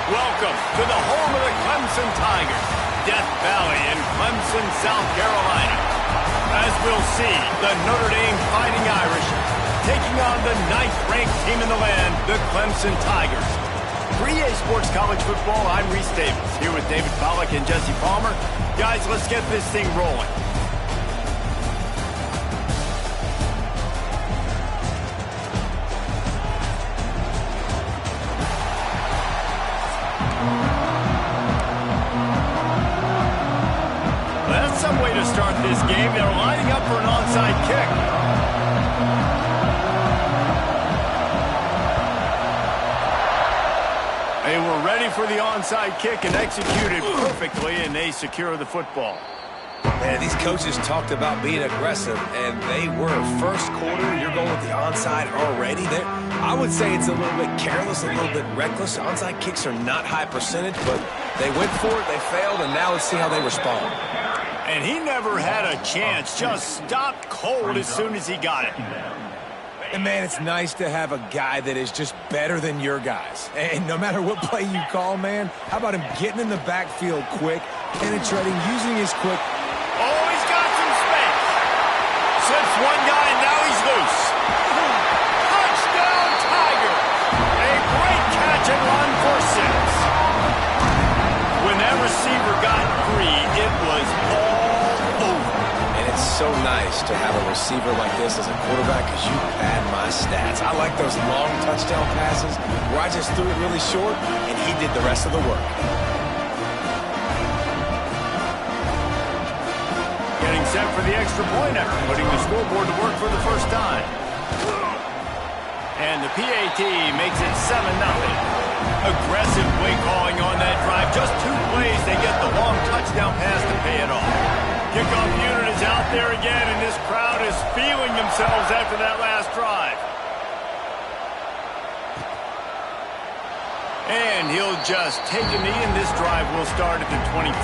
Welcome to the home of the Clemson Tigers, Death Valley in Clemson, South Carolina. As we'll see, the Notre Dame Fighting Irish taking on the 9th-ranked team in the land, the Clemson Tigers. For EA Sports College Football, I'm Reese Davis, here with David Pollack and Jesse Palmer. Guys, let's get this thing rolling. Some way to start this game. They're lining up for an onside kick. They were ready for the onside kick and executed perfectly, and they secure the football. Man, these coaches talked about being aggressive, and they were. First quarter, you're going with the onside already. I would say it's a little bit careless, a little bit reckless. Onside kicks are not high percentage, but they went for it, they failed, and now let's see how they respond. And he never had a chance, just stopped cold as soon as he got it. And, man, it's nice to have a guy that is just better than your guys. And no matter what play you call, man, how about him getting in the backfield quick, penetrating, using his quick. Oh, he's got some space. Slips one guy, and now he's loose. Touchdown, Tiger. A great catch and run for 6. When that receiver got free, it was all over. And it's so nice to have a receiver like this as a quarterback because you pad my stats. I like those long touchdown passes where I just threw it really short and he did the rest of the work. Getting set for the extra point effort, putting the scoreboard to work for the first time. And the PAT makes it 7-0. Aggressive play calling on that drive. Just 2 plays, they get the long touchdown pass to pay it off. Kickoff unit is out there again, and this crowd is feeling themselves after that last drive. And he'll just take a knee, and this drive will start at the 25.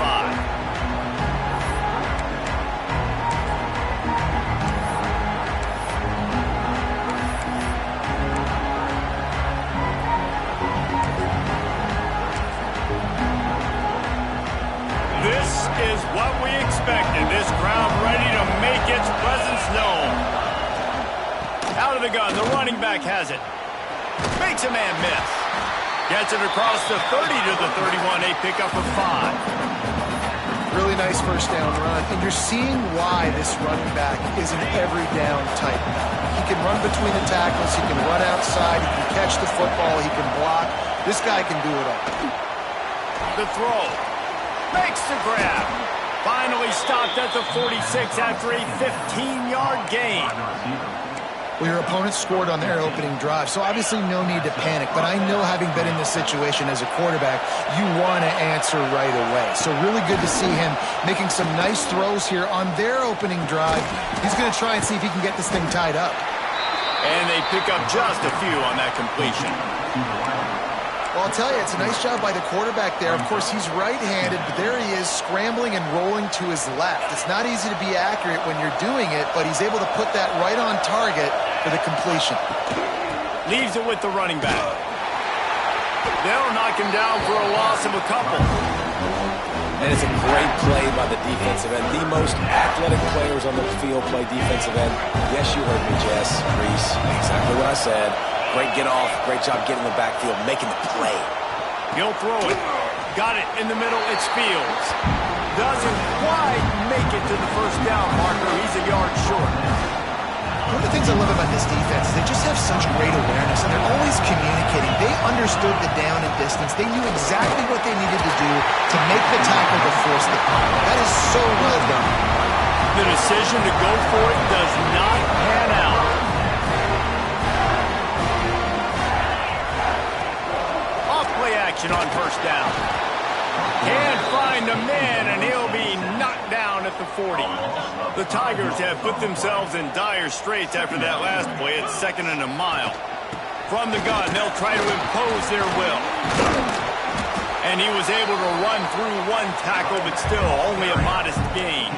Is what we expected. This crowd ready to make its presence known. Out of the gun, the running back has it. Makes a man miss. Gets it across the 30 to the 31, a pickup of 5. Really nice first down run, and you're seeing why this running back is an every down type. He can run between the tackles, he can run outside, he can catch the football, he can block. This guy can do it all. The throw. Makes the grab. Finally stopped at the 46 after a 15-yard gain. Well, your opponent scored on their opening drive, so obviously no need to panic. But I know, having been in this situation as a quarterback, you want to answer right away. So really good to see him making some nice throws here on their opening drive. He's going to try and see if he can get this thing tied up. And they pick up just a few on that completion. Well, I'll tell you, it's a nice job by the quarterback there. Of course, he's right-handed, but there he is scrambling and rolling to his left. It's not easy to be accurate when you're doing it, but he's able to put that right on target for the completion. Leaves it with the running back. They'll knock him down for a loss of a couple. And it's a great play by the defensive end. The most athletic players on the field play defensive end. Yes, you heard me, Jess, Reese. Exactly what I said. Great get off, great job getting in the backfield, making the play. He'll throw it. Got it in the middle, it's Fields. Doesn't quite make it to the first down marker. He's a yard short. One of the things I love about this defense is they just have such great awareness, and they're always communicating. They understood the down and distance. They knew exactly what they needed to do to make the tackle to force the punt. That is so well done. The decision to go for it does not pan out. Off-play action on first down. Can't find a man, and he'll be knocked down at the 40. The Tigers have put themselves in dire straits after that last play. It's 2nd and a mile. From the gun, they'll try to impose their will. And he was able to run through one tackle, but still only a modest gain.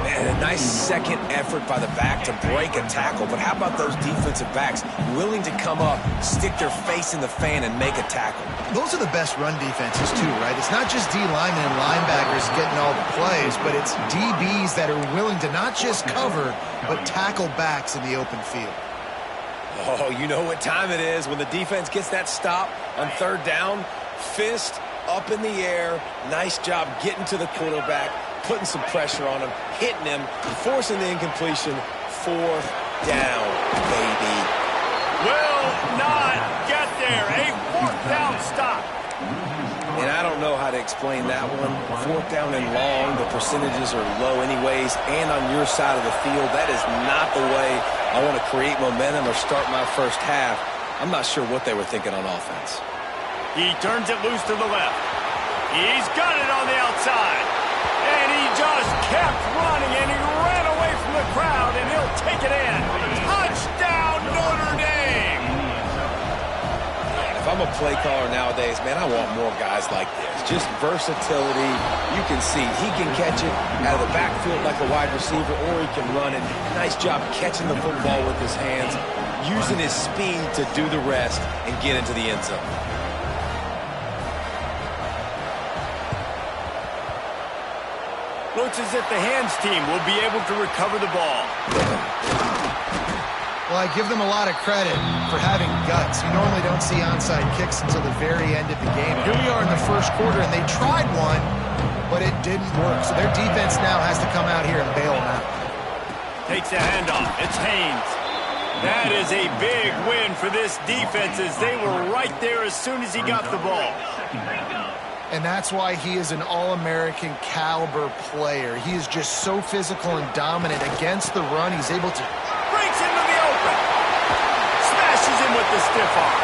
Man, a nice second effort by the back to break a tackle. But how about those defensive backs willing to come up, stick their face in the fan, and make a tackle? Those are the best run defenses, too, right? It's not just D linemen and linebackers getting all the plays, but it's DBs that are willing to not just cover, but tackle backs in the open field. Oh, you know what time it is when the defense gets that stop on 3rd down. Fist up in the air. Nice job getting to the quarterback, putting some pressure on him, hitting him, forcing the incompletion. 4th down, baby. Will not get there. A 4th down stop. And I don't know how to explain that one. 4th down and long, the percentages are low anyways, and on your side of the field, that is not the way I want to create momentum or start my first half. I'm not sure what they were thinking on offense. He turns it loose to the left. He's got it on the outside. And he just kept running, and he ran away from the crowd, and he'll take it in. Touchdown, Notre Dame! If I'm a play caller nowadays, man, I want more guys like this. Just versatility. You can see he can catch it out of the backfield like a wide receiver, or he can run it. Nice job catching the football with his hands, using his speed to do the rest and get into the end zone. Looks as if the hands team will be able to recover the ball. Well, I give them a lot of credit for having guts. You normally don't see onside kicks until the very end of the game. Here we are in the first quarter, and they tried one, but it didn't work. So their defense now has to come out here and bail them out. Takes the handoff. It's Haynes. That is a big win for this defense, as they were right there as soon as he got the ball. And that's why he is an All-American caliber player. He is just so physical and dominant against the run. He's able to... Breaks into the open. Smashes him with the stiff arm.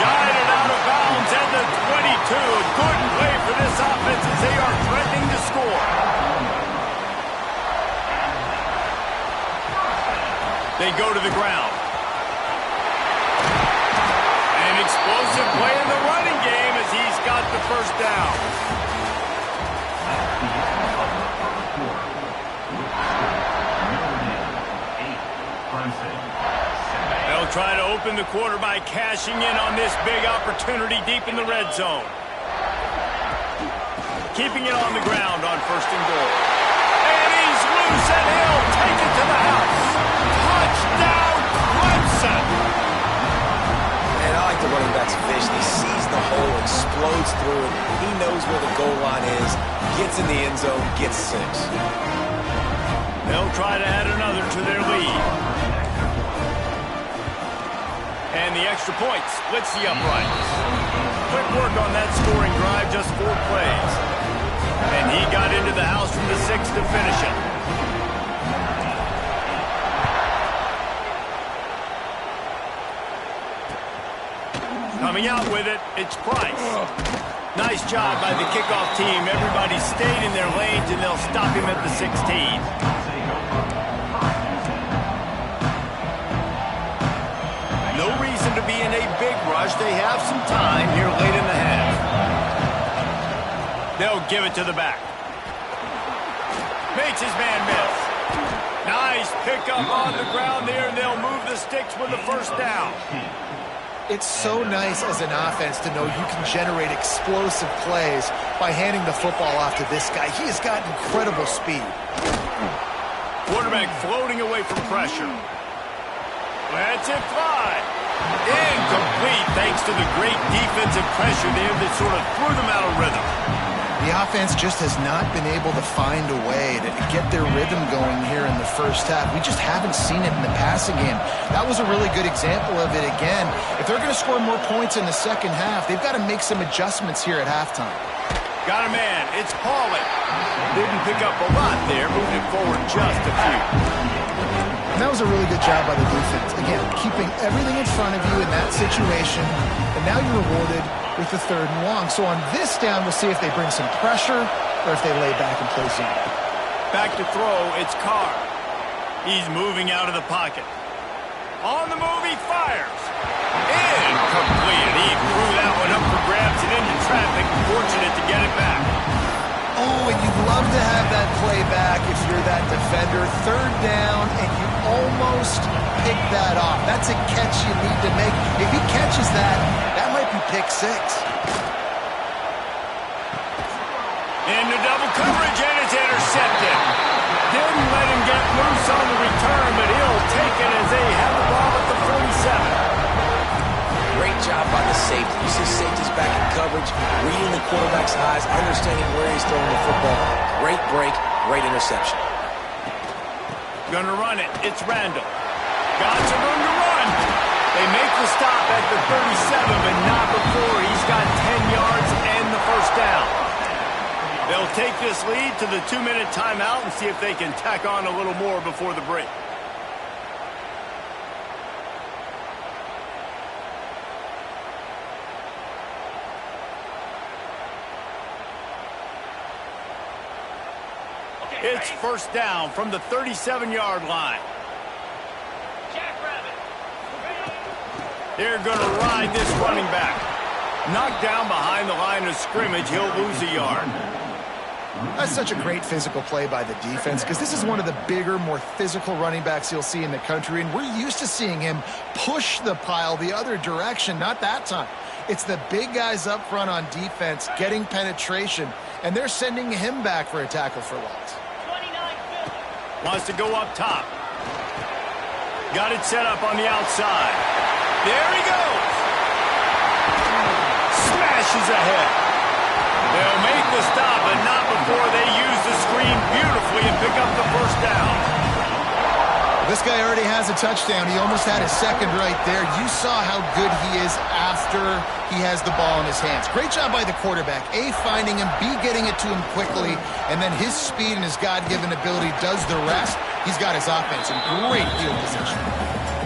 Guided out of bounds at the 22. A good play for this offense as they are threatening to score. They go to the ground. An explosive play in the running game as he's got the first down. They'll try to open the quarter by cashing in on this big opportunity deep in the red zone. Keeping it on the ground on 1st and goal. And he's loose, and he'll take it to the house. Touchdown, Clemson! And I like the running back's vision. He sees the hole, explodes through it. He knows where the goal line is, gets in the end zone, gets 6. They'll try to add another to their lead. And the extra point splits the uprights. Quick work on that scoring drive, just 4 plays. And he got into the house from the 6 to finish it. Coming out with it, it's Price. Nice job by the kickoff team. Everybody stayed in their lanes, and they'll stop him at the 16. No reason to be in a big rush. They have some time here late in the half. They'll give it to the back. Makes his man miss. Nice pickup on the ground there, and they'll move the sticks with the first down. It's so nice as an offense to know you can generate explosive plays by handing the football off to this guy. He has got incredible speed. Quarterback floating away from pressure. Lets it fly. Incomplete thanks to the great defensive pressure there that sort of threw them out of rhythm. The offense just has not been able to find a way to get their rhythm going here in the first half. We just haven't seen it in the passing game. That was a really good example of it again. If they're going to score more points in the second half, they've got to make some adjustments here at halftime. Got a man. It's Hawley. Didn't pick up a lot there, moving it forward just a few. And that was a really good job by the defense. Again, keeping everything in front of you in that situation. And now you're rewarded with the 3rd and long. So on this down, we'll see if they bring some pressure or if they lay back and play zone. Back to throw, it's Carr. He's moving out of the pocket. On the move, he fires. Incomplete. He threw that one up for grabs and into traffic. Fortunate to get it back. Oh, and you'd love to have that play back if you're that defender. 3rd down, and you almost pick that off. That's a catch you need to make. If he catches that, that might be pick 6. Into double coverage, and it's intercepted. Didn't let him get loose on the return, but he'll take it as they have the ball at the 47. Great job by the safety. You see safety's back in coverage, reading the quarterback's eyes, understanding where he's throwing the football. Great break, great interception. Gonna run it. It's Randall. Got some room to run. They make the stop at the 37, but not before he's got 10 yards and the first down. They'll take this lead to the 2-minute timeout and see if they can tack on a little more before the break. It's first down from the 37-yard line. They're going to ride this running back. Knocked down behind the line of scrimmage, he'll lose a yard. That's such a great physical play by the defense because this is one of the bigger, more physical running backs you'll see in the country, and we're used to seeing him push the pile the other direction. Not that time. It's the big guys up front on defense getting penetration, and they're sending him back for a tackle for loss. Wants to go up top. Got it set up on the outside. There he goes. Smashes ahead. They'll make the stop, but not before they use the screen beautifully and pick up the first down. This guy already has a touchdown. He almost had his 2nd right there. You saw how good he is after he has the ball in his hands. Great job by the quarterback. A, finding him, B, getting it to him quickly, and then his speed and his God-given ability does the rest. He's got his offense in great field position.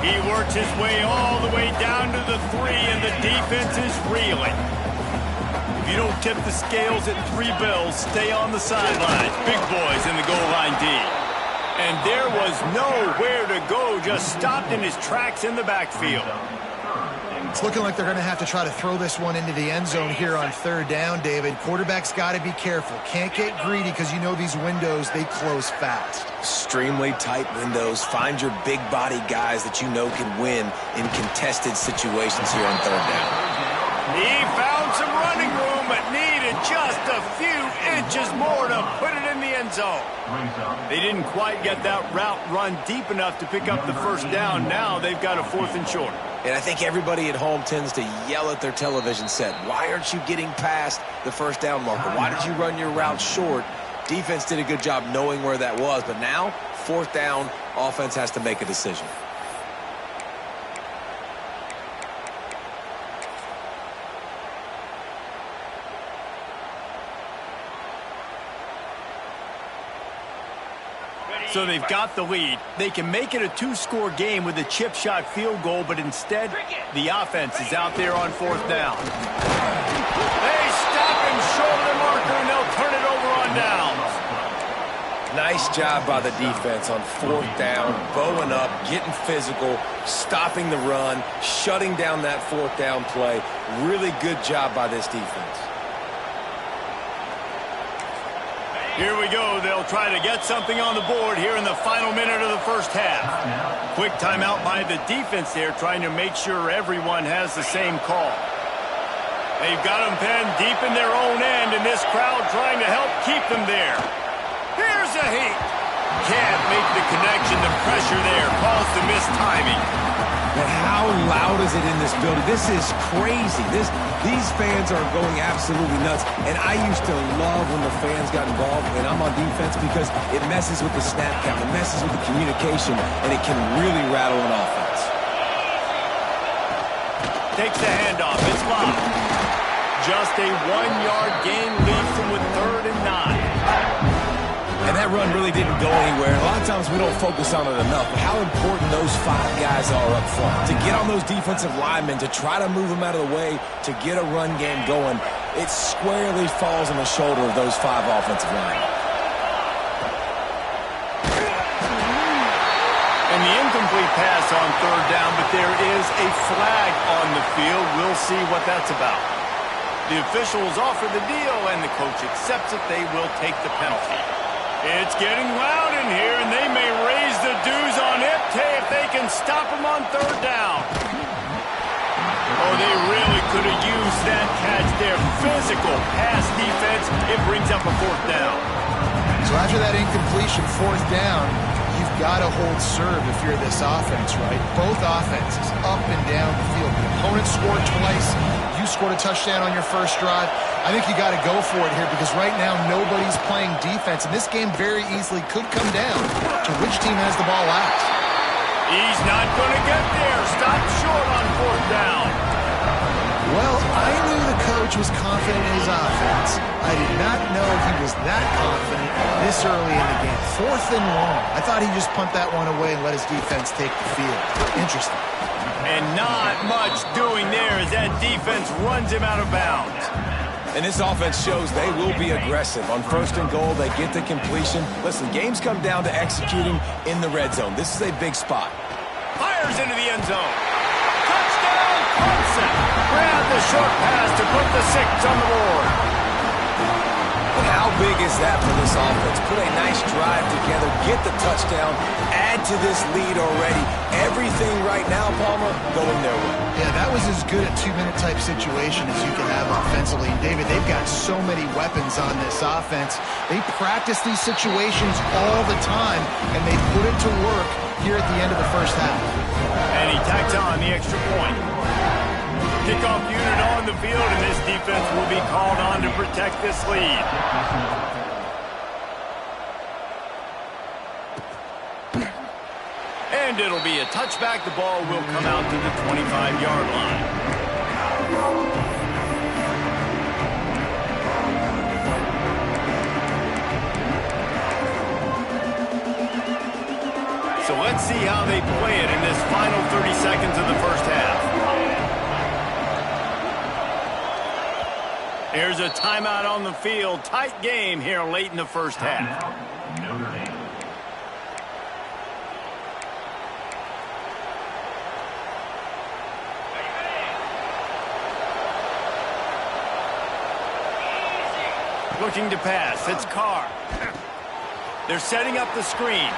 He works his way all the way down to the 3, and the defense is reeling. If you don't tip the scales at 3 bills, stay on the sidelines. Big boys in the goal line D. And there was nowhere to go, just stopped in his tracks in the backfield. It's looking like they're going to have to try to throw this one into the end zone here on 3rd down, David. Quarterback's got to be careful. Can't get greedy because you know these windows, they close fast. Extremely tight windows. Find your big body guys that you know can win in contested situations here on 3rd down. He found some running room, but needed just a few inches more to put it in the end zone. They didn't quite get that route run deep enough to pick up the first down. Now they've got a 4th and short. And I think everybody at home tends to yell at their television set. Why aren't you getting past the first down marker? Why did you run your route short? Defense did a good job knowing where that was, but now 4th down, offense has to make a decision. So they've got the lead. They can make it a 2-score game with a chip shot field goal, but instead, the offense is out there on 4th down. They stop him short of the marker, and they'll turn it over on downs. Nice job by the defense on 4th down, bowing up, getting physical, stopping the run, shutting down that 4th down play. Really good job by this defense. Here we go. They'll try to get something on the board here in the final minute of the first half. Quick timeout by the defense there, trying to make sure everyone has the same call. They've got them penned deep in their own end, and this crowd trying to help keep them there. Here's a heat. Can't make the connection. The pressure there caused the missed timing. But how loud is it in this building? This is crazy. These fans are going absolutely nuts. And I used to love when the fans got involved when I'm on defense because it messes with the snap count, it messes with the communication, and it can really rattle an offense. Takes the handoff. It's locked. Just a 1-yard gain leaves them with 3rd and 9. And that run really didn't go anywhere. A lot of times we don't focus on it enough, but how important those 5 guys are up front. To get on those defensive linemen, to try to move them out of the way, to get a run game going, it squarely falls on the shoulder of those 5 offensive linemen. And the incomplete pass on 3rd down, but there is a flag on the field. We'll see what that's about. The officials offer the deal, and the coach accepts it. They will take the penalty. It's getting loud in here, and they may raise the dues on Ipte if they can stop him on 3rd down. Oh, they really could have used that catch there. Physical pass defense. It brings up a 4th down. So after that incompletion, 4th down, you've got to hold serve if you're this offense, right? Both offenses up and down the field. The opponent scored twice. You scored a touchdown on your first drive. I think you got to go for it here because right now nobody's playing defense, and this game very easily could come down to which team has the ball last. He's not going to get there. Stop short on 4th down. Well, I knew the coach was confident in his offense. I did not know he was that confident this early in the game. 4th and long. I thought he'd just punt that one away and let his defense take the field. Interesting. And not much doing there as that defense runs him out of bounds. And this offense shows they will be aggressive. On 1st and goal, they get the completion. Listen, games come down to executing in the red zone. This is a big spot. Fires into the end zone. Touchdown, Clemson. Grab the short pass to put the 6 on the board. And how big is that for this offense? Put a nice drive together, get the touchdown, add to this lead already. Everything right now, Palmer, going their way. Yeah, that was as good a 2-minute type situation as you can have offensively. David, they've got so many weapons on this offense. They practice these situations all the time, and they put it to work here at the end of the first half. And he tacks on the extra point. Kickoff unit on the field, and this defense will be called on to protect this lead. And it'll be a touchback. The ball will come out to the 25-yard line. So let's see how they play it in this final 30 seconds of the first half. Here's a timeout on the field. Tight game here late in the first half. Looking to pass. It's Carr. They're setting up the screen.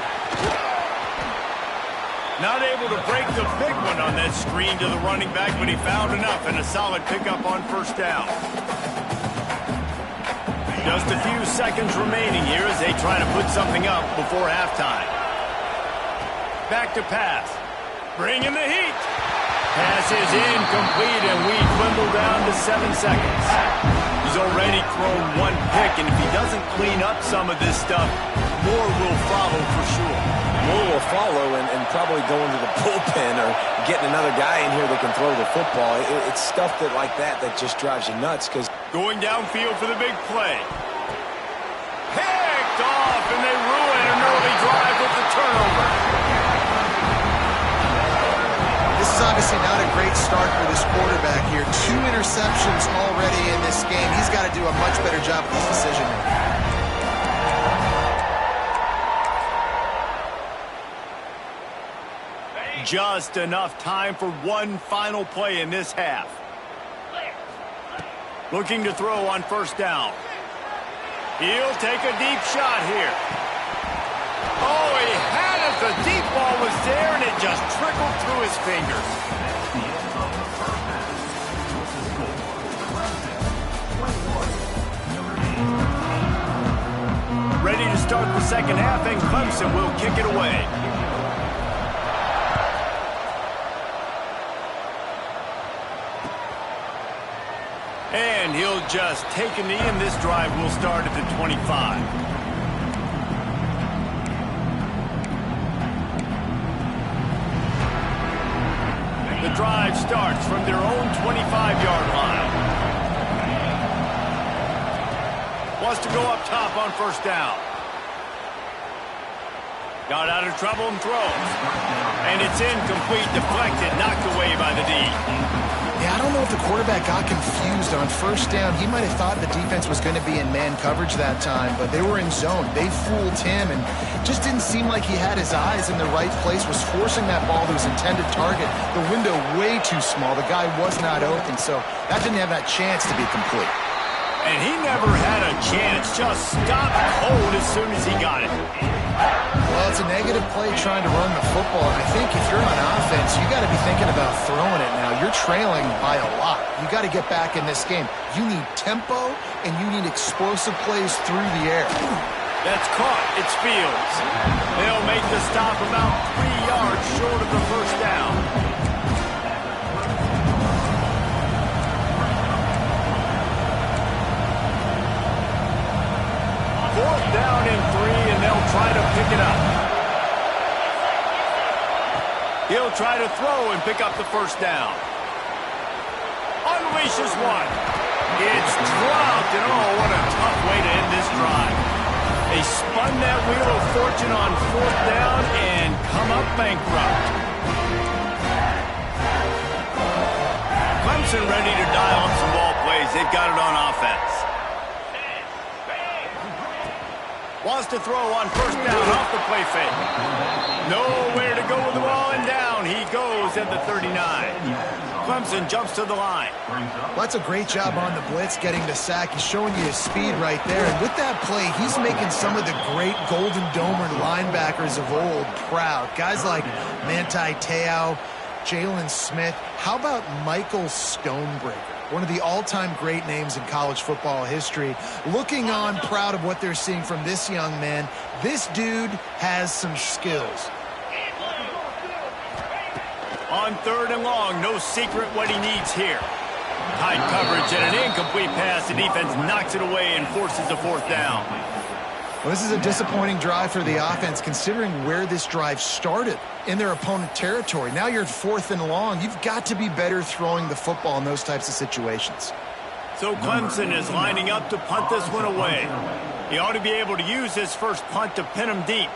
Not able to break the big one on that screen to the running back, but he found enough and a solid pickup on 1st down. Just a few seconds remaining here as they try to put something up before halftime. Back to pass. Bring in the heat. Pass is incomplete, and we dwindle down to 7 seconds. He's already thrown 1 pick, and if he doesn't clean up some of this stuff, more will follow for sure. More will follow and probably go into the bullpen or getting another guy in here that can throw the football. It's stuff like that just drives you nuts. Because going downfield for the big play. Picked off, and they ruin an early drive with the turnover. This is obviously not a great start for this quarterback here. 2 interceptions already in this game. He's got to do a much better job with his decision making. Just enough time for one final play in this half. Looking to throw on 1st down. He'll take a deep shot here. Oh, he had it. The deep ball was there, and it just trickled through his fingers. Ready to start the second half, and Clemson will kick it away. And he'll just take a knee, and this drive will start at the 25. The drive starts from their own 25-yard line. Wants to go up top on first down. Got out of trouble and throws. And it's incomplete, deflected, knocked away by the D. Yeah, I don't know if the quarterback got confused on first down. He might have thought the defense was going to be in man coverage that time, but they were in zone. They fooled him and just didn't seem like he had his eyes in the right place, was forcing that ball to his intended target. The window way too small. The guy was not open, so that didn't have that chance to be complete. And he never had a chance, just stopped cold as soon as he got it. Well, it's a negative play trying to run the football, and I think if you're on offense, you got to be thinking about throwing it now. You're trailing by a lot. You got to get back in this game. You need tempo, and you need explosive plays through the air. That's caught. It's Fields. They'll make the stop about 3 yards short of the first down. Fourth down and 3, and they'll try to pick it up. He'll try to throw and pick up the first down. Unleashes one. It's dropped, and oh, what a tough way to end this drive. They spun that wheel of fortune on fourth down and come up bankrupt. Clemson ready to dial up some ball plays. They've got it on offense. Wants to throw on first down off the play fake. Nowhere to go with the ball, and down he goes at the 39. Clemson jumps to the line. Well, that's a great job on the blitz, getting the sack. He's showing you his speed right there. And with that play, he's making some of the great Golden Domer linebackers of old proud. Guys like Manti Te'o, Jalen Smith. How about Michael Stonebreaker? One of the all-time great names in college football history. Looking on, proud of what they're seeing from this young man. This dude has some skills. On third and long, no secret what he needs here. Tight coverage and an incomplete pass. The defense knocks it away and forces a fourth down. Well, this is a disappointing drive for the offense, considering where this drive started, in their opponent territory. Now you're at fourth and long. You've got to be better throwing the football in those types of situations. So Clemson is lining up to punt this one away. He ought to be able to use his first punt to pin him deep.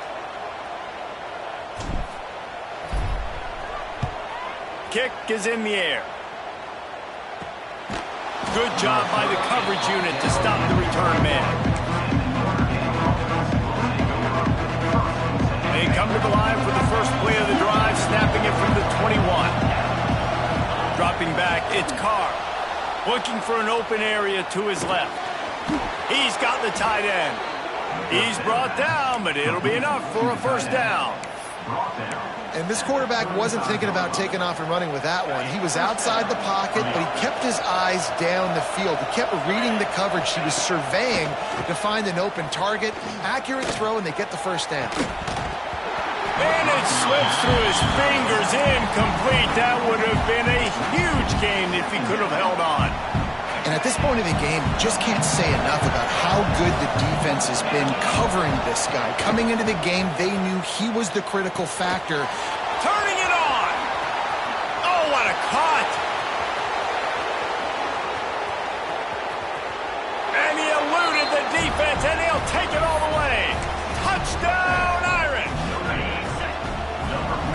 Kick is in the air. Good job by the coverage unit to stop the return man. They come to the line for the first play of the drive, snapping it from the 21. Dropping back, it's Carr. Looking for an open area to his left. He's got the tight end. He's brought down, but it'll be enough for a first down. And this quarterback wasn't thinking about taking off and running with that one. He was outside the pocket, but he kept his eyes down the field. He kept reading the coverage. He was surveying to find an open target. Accurate throw, and they get the first down. And it slips through his fingers, incomplete. That would have been a huge gain if he could have held on. And at this point of the game, you just can't say enough about how good the defense has been covering this guy. Coming into the game, they knew he was the critical factor. Turning it on. Oh, what a cut. And he eluded the defense, and he'll take it all the way. Touchdown, Irish.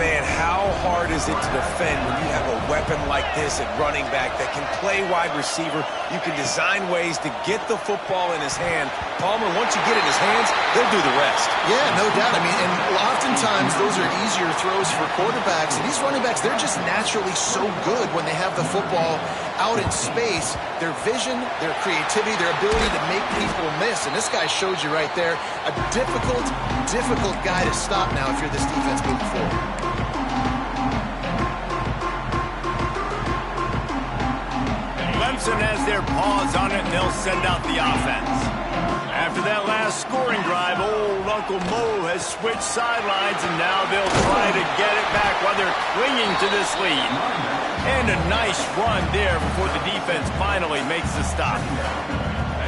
Man, how hard is it to defend when you have a weapon like this at running back that can play wide receiver? You can design ways to get the football in his hand. Palmer, once you get it in his hands, he'll do the rest. Yeah, no doubt. I mean, and oftentimes those are easier throws for quarterbacks. And these running backs, they're just naturally so good when they have the football out in space. Their vision, their creativity, their ability to make people miss. And this guy showed you right there, a difficult guy to stop now if you're this defense moving forward. Clemson has their paws on it, and they'll send out the offense. After that last scoring drive, old Uncle Mo has switched sidelines, and now they'll try to get it back while they're clinging to this lead. And a nice run there before the defense finally makes the stop.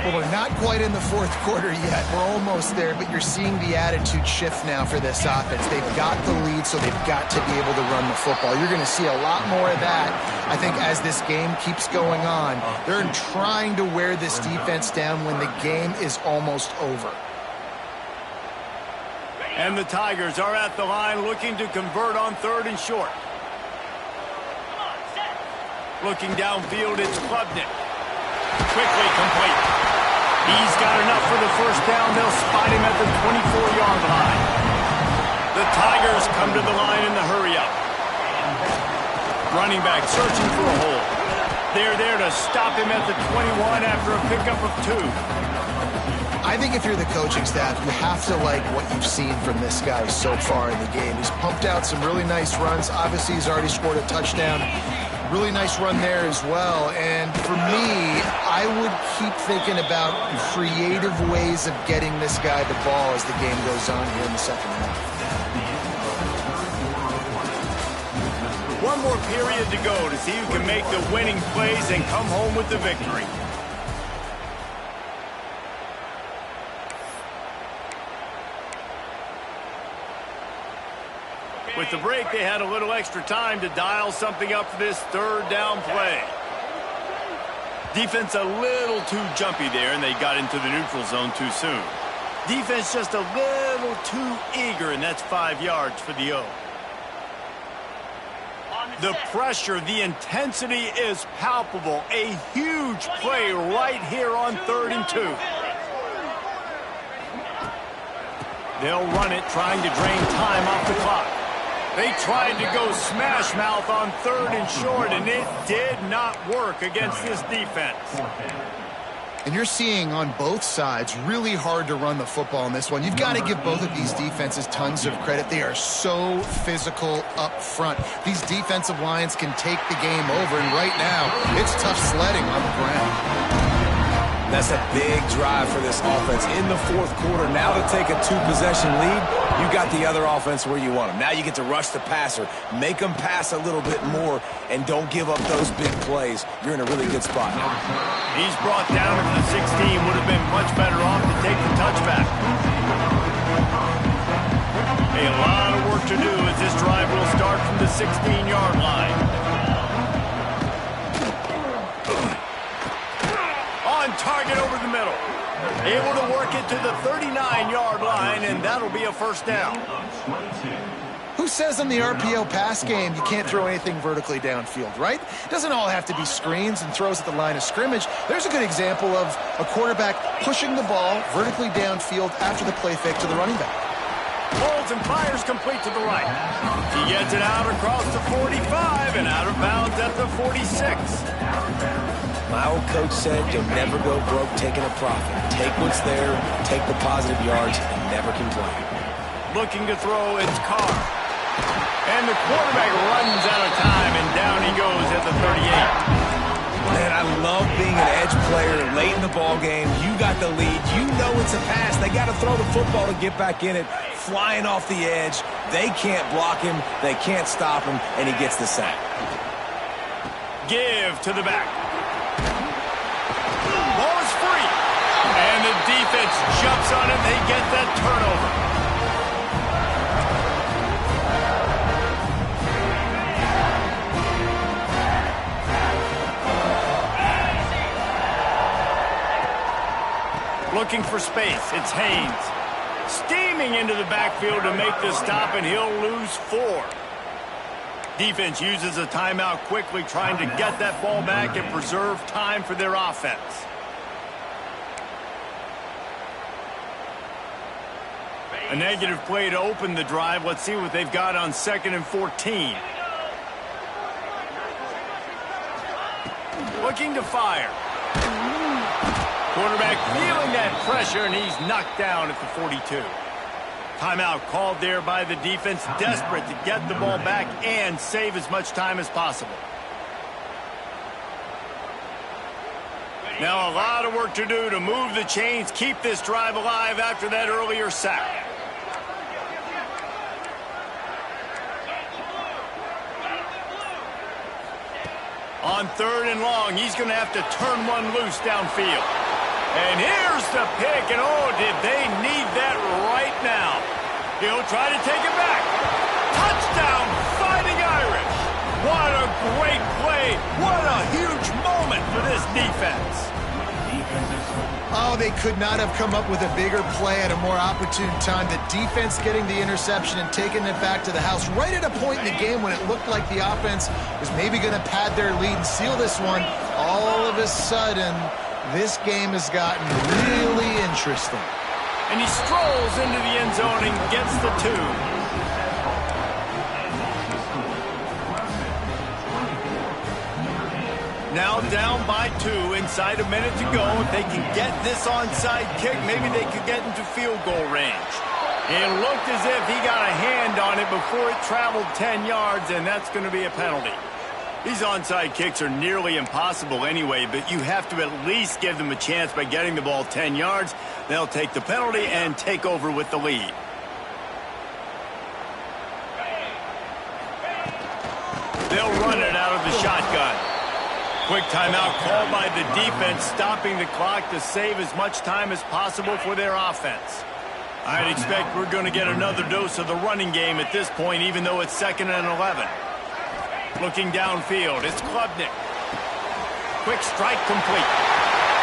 Well, we're not quite in the fourth quarter yet. We're almost there, but you're seeing the attitude shift now for this offense. They've got the lead, so they've got to be able to run the football. You're going to see a lot more of that, I think, as this game keeps going on. They're trying to wear this defense down when the game is almost over. And the Tigers are at the line looking to convert on 3rd and short. Looking downfield, it's Klubnik. Quickly complete. He's got enough for the first down. They'll spot him at the 24-yard line. The Tigers come to the line in the hurry-up. Running back searching for a hole. They're there to stop him at the 21 after a pickup of 2. I think if you're the coaching staff, you have to like what you've seen from this guy so far in the game. He's pumped out some really nice runs. Obviously, he's already scored a touchdown. Really nice run there as well. And for me, I would keep thinking about creative ways of getting this guy the ball as the game goes on here in the second half. One more period to go to see who can make the winning plays and come home with the victory. With the break, they had a little extra time to dial something up for this 3rd down play. Defense a little too jumpy there, and they got into the neutral zone too soon. Defense just a little too eager, and that's 5 yards for the O. The pressure, the intensity is palpable. A huge play right here on 3rd and 2. They'll run it, trying to drain time off the clock. They tried to go smash mouth on 3rd and short, and it did not work against this defense. And you're seeing on both sides really hard to run the football in this one. You've got to give both of these defenses tons of credit. They are so physical up front. These defensive lines can take the game over, and right now, it's tough sledding on the ground. That's a big drive for this offense in the fourth quarter. Now to take a 2-possession lead, you got the other offense where you want them. Now you get to rush the passer, make them pass a little bit more, and don't give up those big plays. You're in a really good spot now. He's brought down to the 16. Would have been much better off to take the touchback. A lot of work to do as this drive will start from the 16-yard line. On target over the middle. Able to work it to the 39-yard line, and that'll be a first down. Who says in the RPO pass game you can't throw anything vertically downfield, right? It doesn't all have to be screens and throws at the line of scrimmage. There's a good example of a quarterback pushing the ball vertically downfield after the play fake to the running back. Holds and fires complete to the right. He gets it out across the 45 and out of bounds at the 46. My old coach said you'll never go broke taking a profit. Take what's there, take the positive yards, and never complain. Looking to throw, it's Carr. And the quarterback runs out of time, and down he goes at the 38. Man, I love being an edge player late in the ball game. You got the lead. You know it's a pass. They got to throw the football to get back in it. Flying off the edge. They can't block him. They can't stop him, and he gets the sack. Give to the back. Ball is free. And the defense jumps on it. They get that turnover. Looking for space. It's Haynes. Steaming into the backfield to make the stop, and he'll lose 4. Defense uses a timeout quickly, trying to get that ball back and preserve time for their offense. A negative play to open the drive. Let's see what they've got on 2nd and 14. Looking to fire. Quarterback feeling that pressure, and he's knocked down at the 42. Timeout called there by the defense, desperate to get the ball back and save as much time as possible. Now a lot of work to do to move the chains, keep this drive alive after that earlier sack. On 3rd and long, he's going to have to turn one loose downfield. And here's the pick, and oh, did they need that right now. He'll try to take it back. Touchdown, Fighting Irish. What a great play. What a huge moment for this defense. Oh, they could not have come up with a bigger play at a more opportune time. The defense getting the interception and taking it back to the house right at a point in the game when it looked like the offense was maybe going to pad their lead and seal this one. All of a sudden, this game has gotten really interesting. And he strolls into the end zone and gets the 2. Now down by 2, inside a minute to go. If they can get this onside kick, maybe they could get into field goal range. It looked as if he got a hand on it before it traveled 10 yards, and that's going to be a penalty. These onside kicks are nearly impossible anyway, but you have to at least give them a chance by getting the ball 10 yards. They'll take the penalty and take over with the lead. They'll run it out of the shotgun. Quick timeout called by the defense, stopping the clock to save as much time as possible for their offense. I'd expect we're going to get another dose of the running game at this point, even though it's 2nd and 11. Looking downfield, it's Klubnik. Quick strike complete.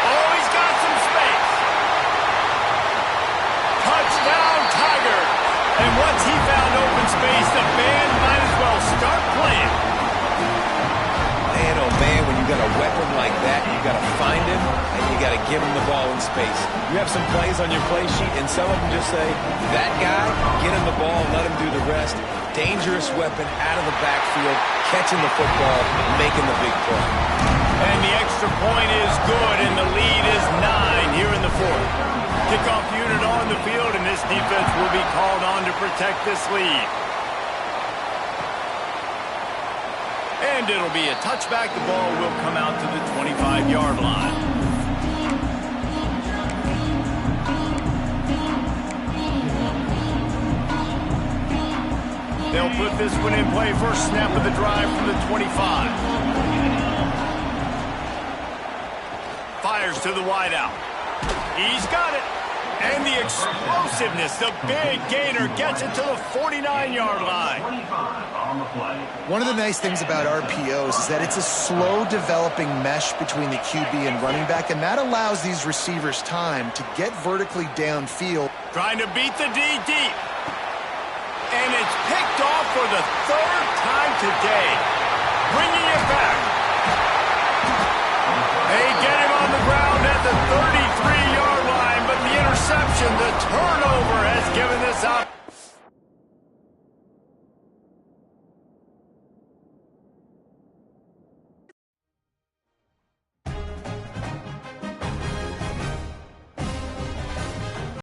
Oh, he's got some space. Touchdown, Tigers. And once he found open space, the band might as well start playing. Man, oh man, when you got a weapon like that, you got to find him and you got to give him the ball in space. You have some plays on your play sheet, and some of them just say, that guy, get him the ball, let him do the rest. Dangerous weapon out of the backfield, catching the football, making the big play. And the extra point is good, and the lead is 9 here in the 4th. Kickoff unit on the field, and this defense will be called on to protect this lead. And it'll be a touchback. The ball will come out to the 25-yard line. They'll put this one in play. First snap of the drive from the 25. Fires to the wideout. He's got it. And the explosiveness, the big gainer, gets it to the 49-yard line. One of the nice things about RPOs is that it's a slow developing mesh between the QB and running back, and that allows these receivers time to get vertically downfield. Trying to beat the D deep. And it's picked off for the 3rd time today. Bringing it back. They get him on the ground at the 33-yard line, but the interception, the turnover, has given this up.